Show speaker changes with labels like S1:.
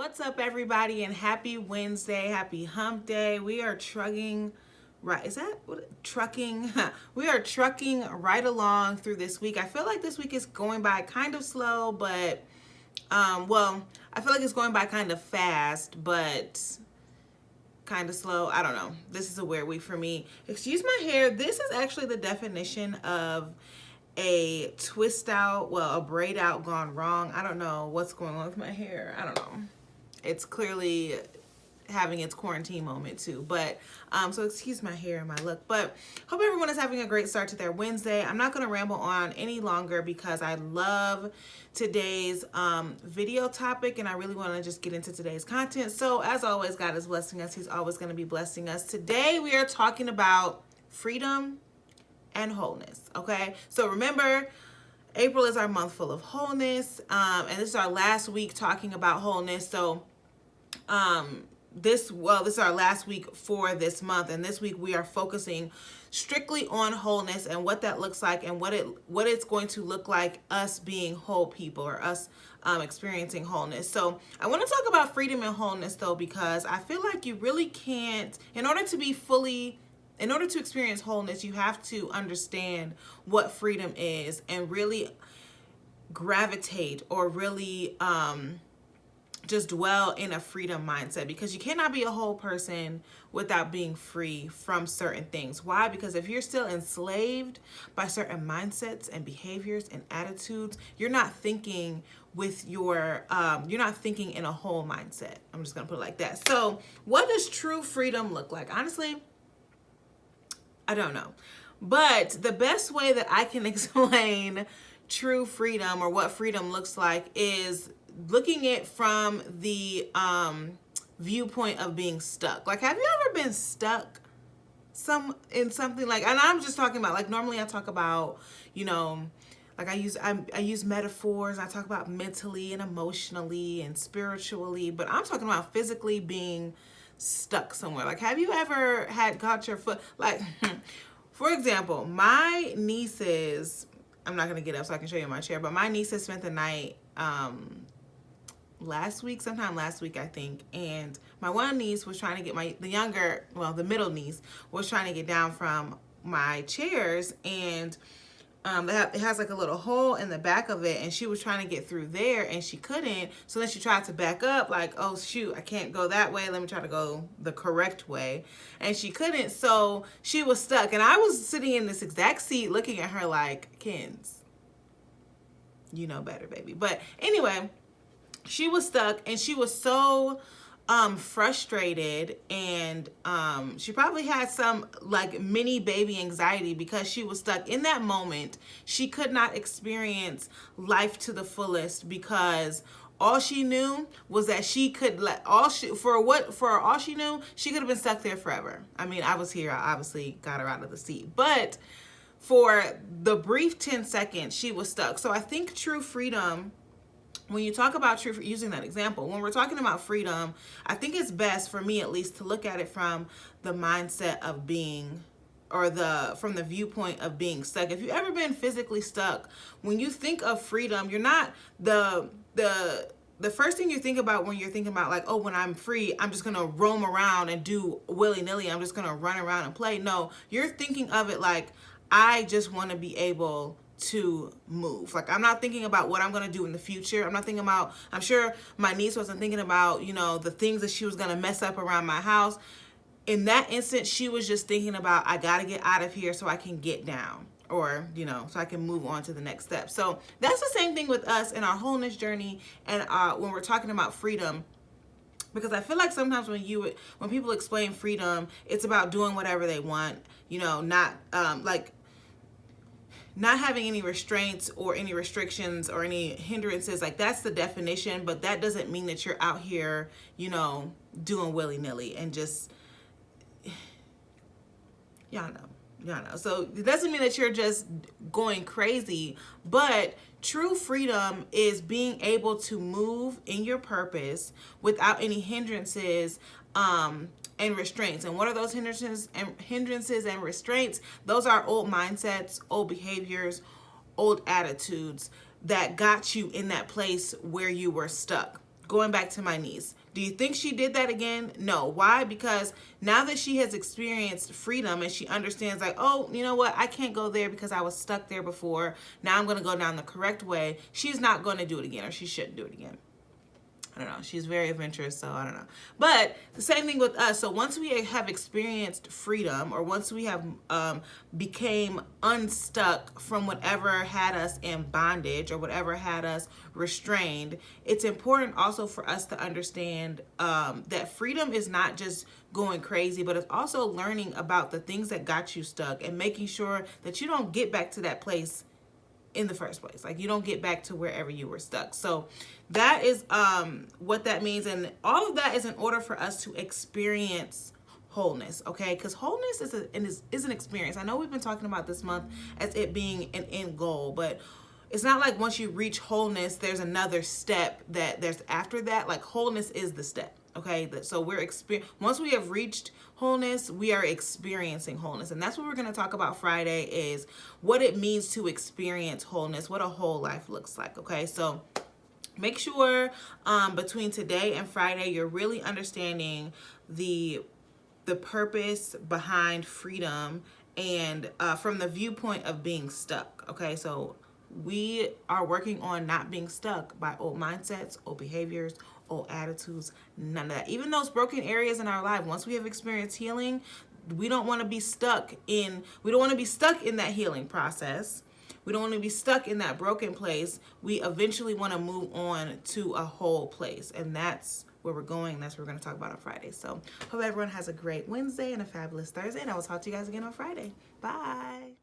S1: What's up, everybody, and happy Wednesday, happy hump day. We are trucking, right? Is that what trucking? We are trucking right along through this week. I feel like this week is going by kind of slow, but, I feel like it's going by kind of fast, but kind of slow. I don't know. This is a weird week for me. Excuse my hair. This is actually the definition of a twist out, a braid out gone wrong. I don't know what's going on with my hair. I don't know. It's clearly having its quarantine moment too. But so excuse my hair and my look. But hope everyone is having a great start to their Wednesday. I'm not going to ramble on any longer because I love today's video topic and I really want to just get into today's content. So as always, God is blessing us. He's always going to be blessing us. Today we are talking about freedom and wholeness. Okay, so remember, April is our month full of wholeness, and this is our last week talking about wholeness. So this is our last week for this month, and this week we are focusing strictly on wholeness and what that looks like and what it's going to look like us being whole people, or us experiencing wholeness. So I want to talk about freedom and wholeness though, because I feel like you really can't, in order to experience wholeness, you have to understand what freedom is and really gravitate, or really just dwell in a freedom mindset, because you cannot be a whole person without being free from certain things. Why? Because if you're still enslaved by certain mindsets and behaviors and attitudes, you're not thinking with you're not thinking in a whole mindset. I'm just gonna put it like that. So what does true freedom look like? Honestly, I don't know. But the best way that I can explain true freedom, or what freedom looks like, is looking at it from the viewpoint of being stuck. Like, have you ever been stuck in something? Like, and I'm just talking about, like, normally I talk about, like I use metaphors. I talk about mentally and emotionally and spiritually, but I'm talking about physically being stuck somewhere. Like, have you ever got your foot, like, for example, my nieces, I'm not going to get up so I can show you my chair, but my nieces spent the night sometime last week, I think, and my one niece was trying to get the middle niece was trying to get down from my chairs, and it has like a little hole in the back of it, and she was trying to get through there and she couldn't. So then she tried to back up, like, oh shoot, I can't go that way, let me try to go the correct way, and she couldn't. So she was stuck, and I was sitting in this exact seat looking at her like, Kins, you know better, baby. But anyway, she was stuck, and she was so frustrated, and she probably had some like mini baby anxiety because she was stuck in that moment. She could not experience life to the fullest, because all she knew was that she could all she knew, she could have been stuck there forever. I mean, I was here, I obviously got her out of the seat, but for the brief 10 seconds she was stuck. So I think true freedom, when you talk about using that example, when we're talking about freedom, I think it's best, for me at least, to look at it from the mindset of being, or from the viewpoint of being stuck. If you've ever been physically stuck, when you think of freedom, you're not the first thing you think about when you're thinking about, like, oh, when I'm free, I'm just gonna roam around and do willy-nilly, I'm just gonna run around and play. No, you're thinking of it like, I just want to be able to move. Like, I'm not thinking about what I'm going to do in the future. I'm sure my niece wasn't thinking about, the things that she was going to mess up around my house. In that instant, she was just thinking about, I got to get out of here so I can get down, or, so I can move on to the next step. So that's the same thing with us in our wholeness journey, and when we're talking about freedom. Because I feel like sometimes when people explain freedom, it's about doing whatever they want, not having any restraints or any restrictions or any hindrances. Like, that's the definition, but that doesn't mean that you're out here, doing willy-nilly and just, y'all know. So it doesn't mean that you're just going crazy, but true freedom is being able to move in your purpose without any hindrances, and restraints. And what are those hindrances and restraints? Those are old mindsets, old behaviors, old attitudes that got you in that place where you were stuck. going back to my niece. Do you think she did that again? No. Why? Because now that she has experienced freedom and she understands, like, oh, you know what? I can't go there because I was stuck there before. Now I'm going to go down the correct way. She's not going to do it again, or she shouldn't do it again. I don't know. She's very adventurous, so I don't know. But the same thing with us. So once we have experienced freedom, or once we have became unstuck from whatever had us in bondage or whatever had us restrained, it's important also for us to understand that freedom is not just going crazy, but it's also learning about the things that got you stuck and making sure that you don't get back to that place in the first place. Like, you don't get back to wherever you were stuck. So that is what that means. And all of that is in order for us to experience wholeness, okay? Because wholeness is an experience. I know we've been talking about this month as it being an end goal, but it's not like once you reach wholeness, there's another step that there's after that. Like, wholeness is the step. Okay, so once we have reached wholeness, we are experiencing wholeness. And that's what we're going to talk about Friday, is what it means to experience wholeness, what a whole life looks like. Okay, so make sure between today and Friday, you're really understanding the purpose behind freedom, and from the viewpoint of being stuck. Okay, so we are working on not being stuck by old mindsets, old behaviors, old attitudes, none of that. Even those broken areas in our life, once we have experienced healing, we don't want to be stuck in that healing process. We don't want to be stuck in that broken place. We eventually want to move on to a whole place. And that's where we're going. That's what we're going to talk about on Friday. So hope everyone has a great Wednesday and a fabulous Thursday. And I will talk to you guys again on Friday. Bye.